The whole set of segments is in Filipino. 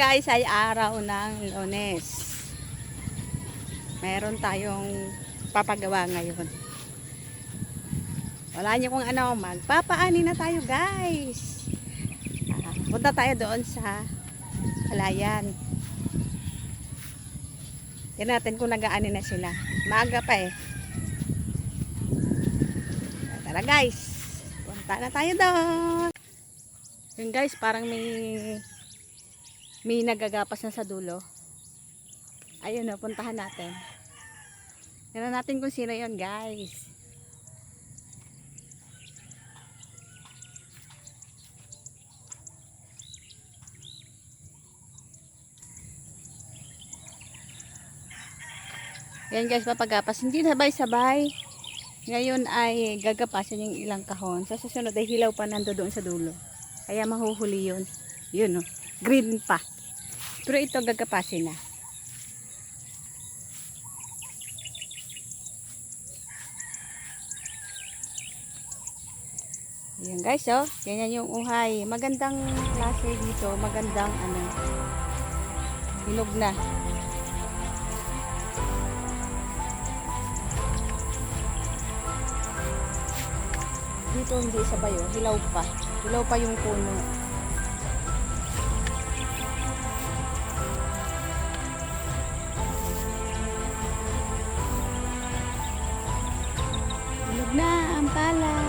guys ay araw ng Lunes. Meron tayong papagawa ngayon. Wala niyo kung ano, magpapaani na tayo guys. Punta tayo doon sa Halayan. Tingnan natin kung nag-aani na sila. Maaga pa eh. Tara guys, punta na tayo doon. Yun guys, parang may nagagapas na sa dulo. Ayun o, puntahan natin. Tingnan natin kung sino yun guys. Yan guys, papagapas. Hindi sabay-sabay. Ngayon ay gagapasin yung ilang kahon. Sa susunod ay hilaw pa nando doon sa dulo. Kaya mahuhuli yun. Yun o. Green pa. Pero ito gagapasin na. Yan guys oh. Ganyan yung uhay. Magandang klase dito. Magandang ano. Hinog na. Dito hindi sabay oh. Hilaw pa. Hilaw pa yung puno. Hinog na ang palay.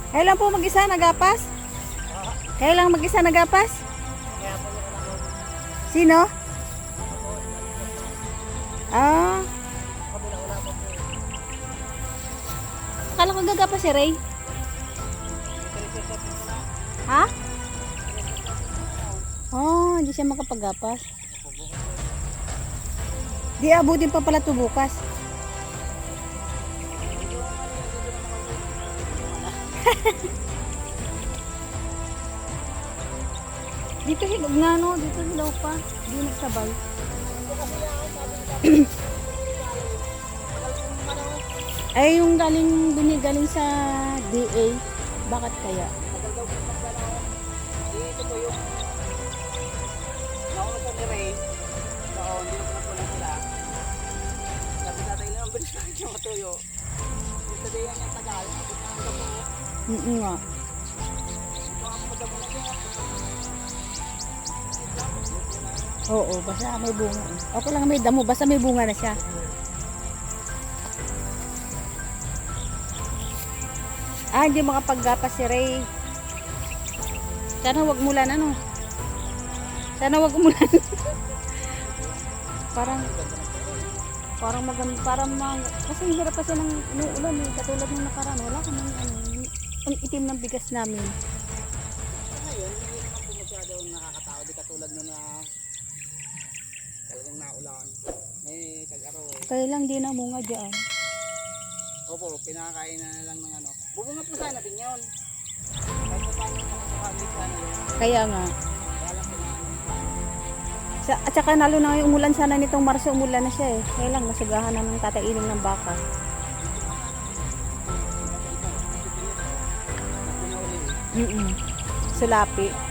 Kailan po mag-isa nagapas? Kailan mag-isa nagapas? Sino? Ah. Akala ko gagapas si Ray. Ha? Oh, hindi siya makapagapas. Di abutin pa pala ito bukas. Dito hinog nga no, dito hilaw pa. Hindi nagsabay. Ay yung galing sa DA. Bakit kaya? Dito po yung nauna sa Ray. Oo, hindi ko na sila. Sabi tatay lang ang bilis na yung matuyo. Yung sabi yan yung tagal. Nga. Oo, basta may bunga. Okay lang may damo, basta may bunga na siya. Hindi makapaggapas si Ray. Sana wag mulan ano. Sana wag umulan. parang maganda, kasi hirap kasi ng inuulan eh. Katulad ng nakaraan, wala kaming ang itim ng bigas namin. Ngayon, May tag-araw eh. Kaya lang di na munga dyan. Opo, pinakakain na lang ng ano. Bubunga po sana din yun. Kahit pa paano makakagit sana yun. Kaya nga. Kaya lang At saka nalo na yung umulan sana nitong Marso, umulan na siya eh. Kaya lang nasugahan na ng tatailing ng baka. Sulapi.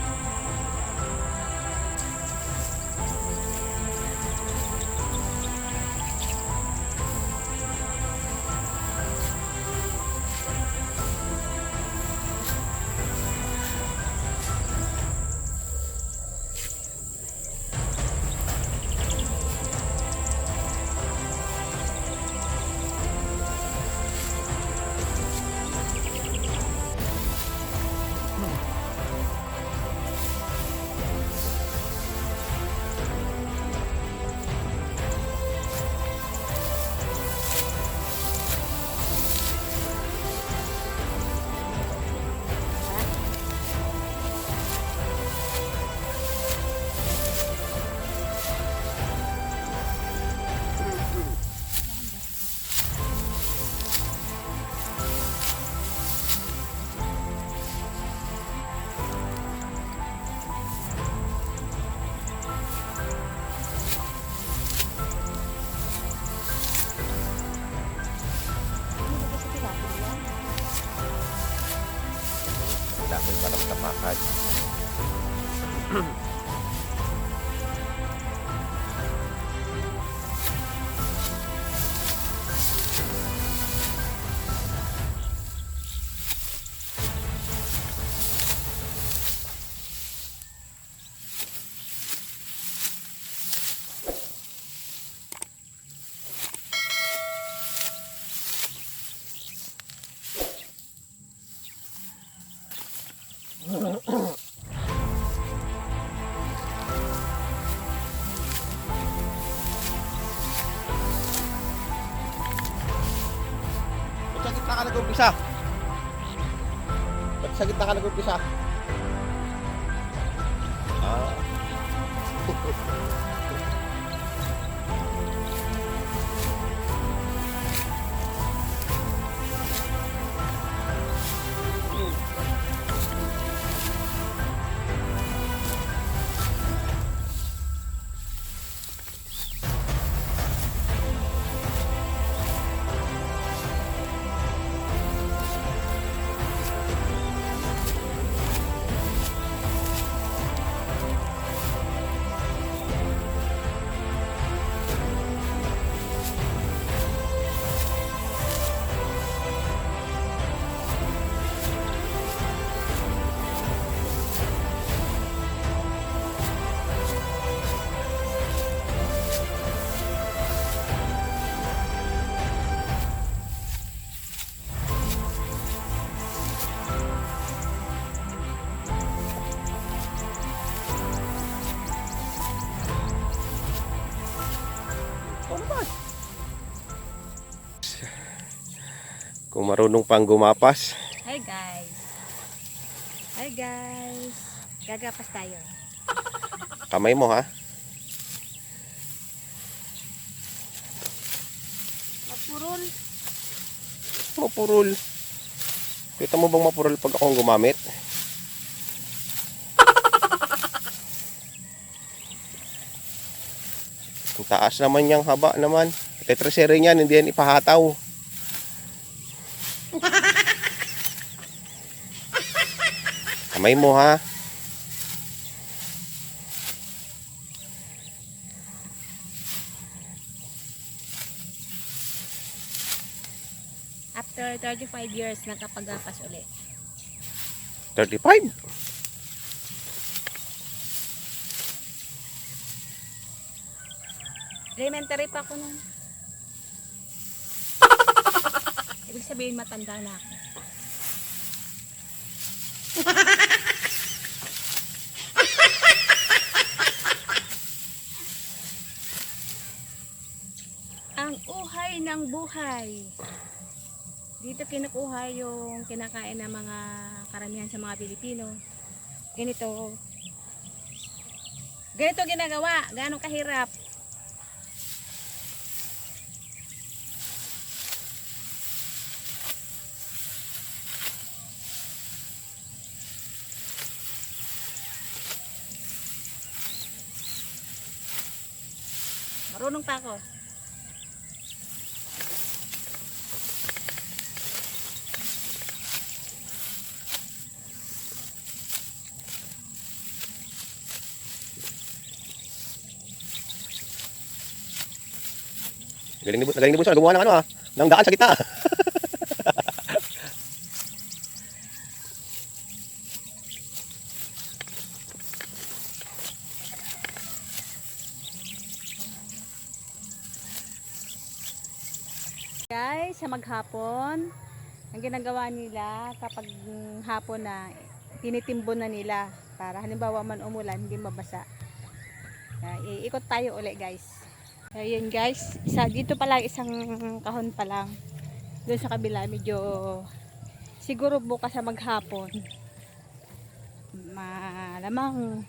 Dapat parang tapakan. Ba't sa gitna ka nag-umpisa? Ba't sa gitna ka nag-umpisa? Ah. Kung marunong pang gumapas. Hi guys. Hi guys. Gagapas tayo. Kamay mo ha. Mapurol. Mapurol. Kita mo bang mapurol pag akong gumamit? Ang taas naman yang haba naman. Tetresere niyan, hindi yan ipahataw. Kamay mo ha. After 35 years, nakapagapas ulit. 35. Elementary pa ako nun. Ibig sabihin matanda na ako. Ang uhay ng buhay. Dito kinukuha yung kinakain ng mga karamihan sa mga Pilipino. Ganito. Ganito ginagawa. Ganong kahirap. Marunong pa ako. Galing ni Bunso, gumawa ng ano ng daan sa gitna. Guys, sa maghapon, ang ginagawa nila kapag hapon na tinitimbon na nila para halimbawa man umulan, hindi mabasa. Iikot tayo uli guys. Ayun guys, dito pa lang isang kahon pa lang. Doon sa kabila medyo siguro bukas sa maghapon. Malamang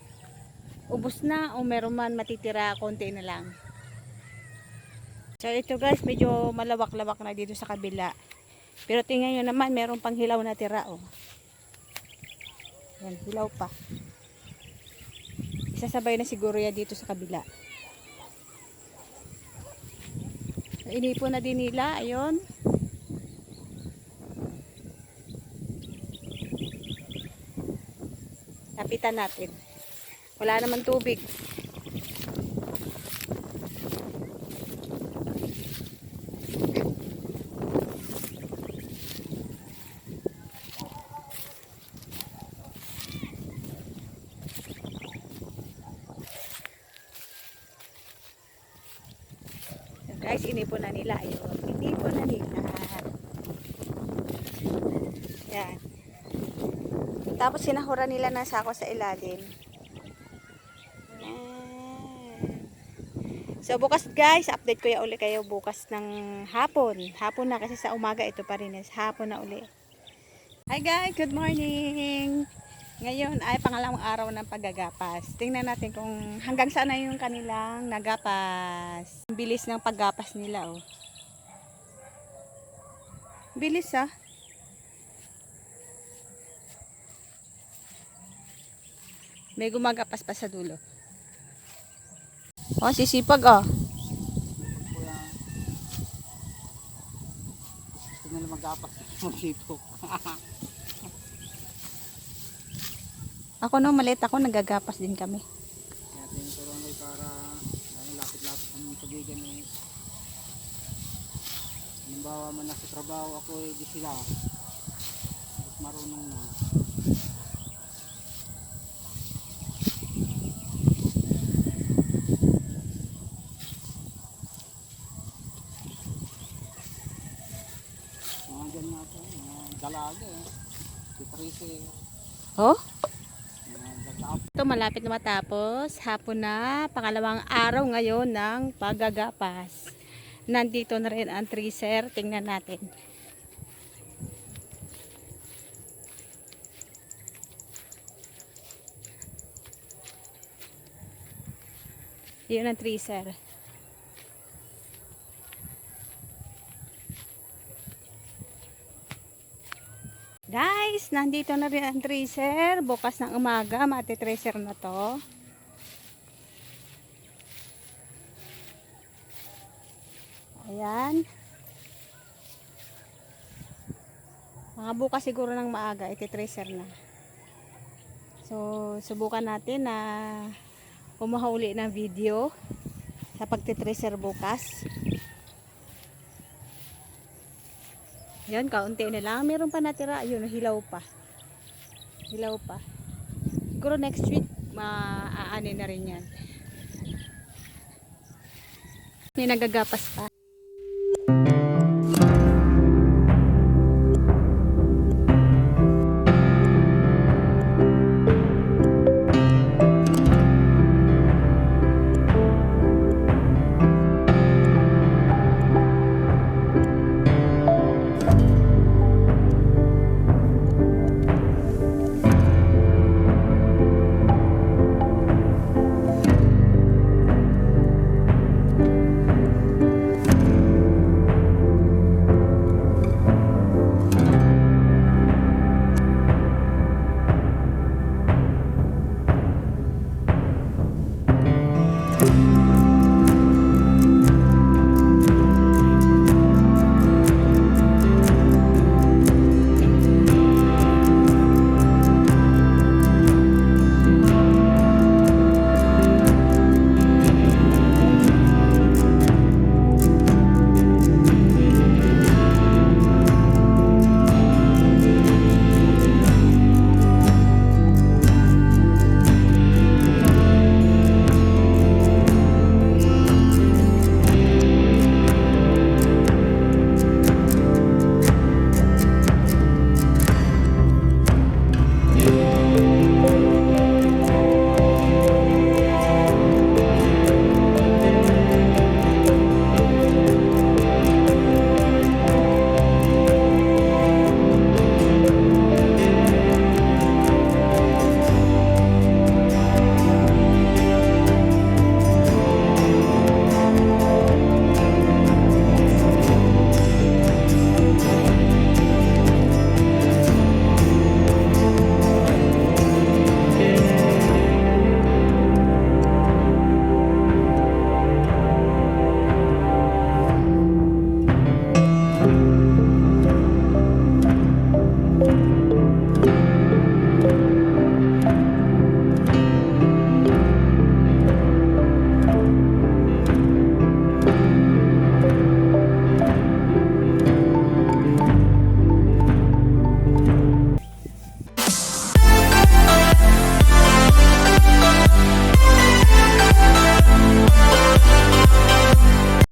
ubos na o meron man matitira, konti na lang. So ito guys, medyo malawak-lawak na dito sa kabila. Pero tingnan nyo naman, meron pang hilaw na tira oh. Yan, hilaw pa. Isasabay na siguro yan dito sa kabila. So, inipon na din nila, ayun. Lapitan natin. Wala naman tubig. Guys, inipon na nila. Ayun. Inipon na nila. Yan. Tapos sinahura nila ng sako sa ilalim. Yan. So bukas guys, update ko ya uli kayo bukas ng hapon. Hapon na kasi sa umaga ito pa rin. Hapon na uli. Hi guys, good morning. Ngayon ay pangalawang araw ng paggagapas. Tingnan natin kung hanggang saan na yung kanilang nagapas. Ang bilis ng paggapas nila oh. Bilis ah. May gumagapas pa sa dulo. Oh, sisipag oh. Gusto nila mag-apas. Magsipok. Ako no, maliit ako, nagagapas din kami. Kaya tinutulungan kayo para lapit-lapit ang pagigan eh. Halimbawa man nasa trabaho ako di sila. Mas marunong na. Mga dyan nga po, mga dalaga eh. Si Tracy. Oh? Ito malapit na matapos. Hapon na, pangalawang araw ngayon ng paggagapas. Nandito na rin ang tracer. Tingnan natin. Yun ang tracer. Guys, nandito na rin ang tracer. Bukas ng umaga, mati-tracer na to. Ayan. Mga bukas siguro ng maaga, iti-tracer na. So, subukan natin na umahuli ng video sa pagti-tracer bukas. Yan, kaunti na lang. Meron pa natira. Ayun, hilaw pa. Hilaw pa. Siguro next week, maaani na rin yan. May nagagapas pa.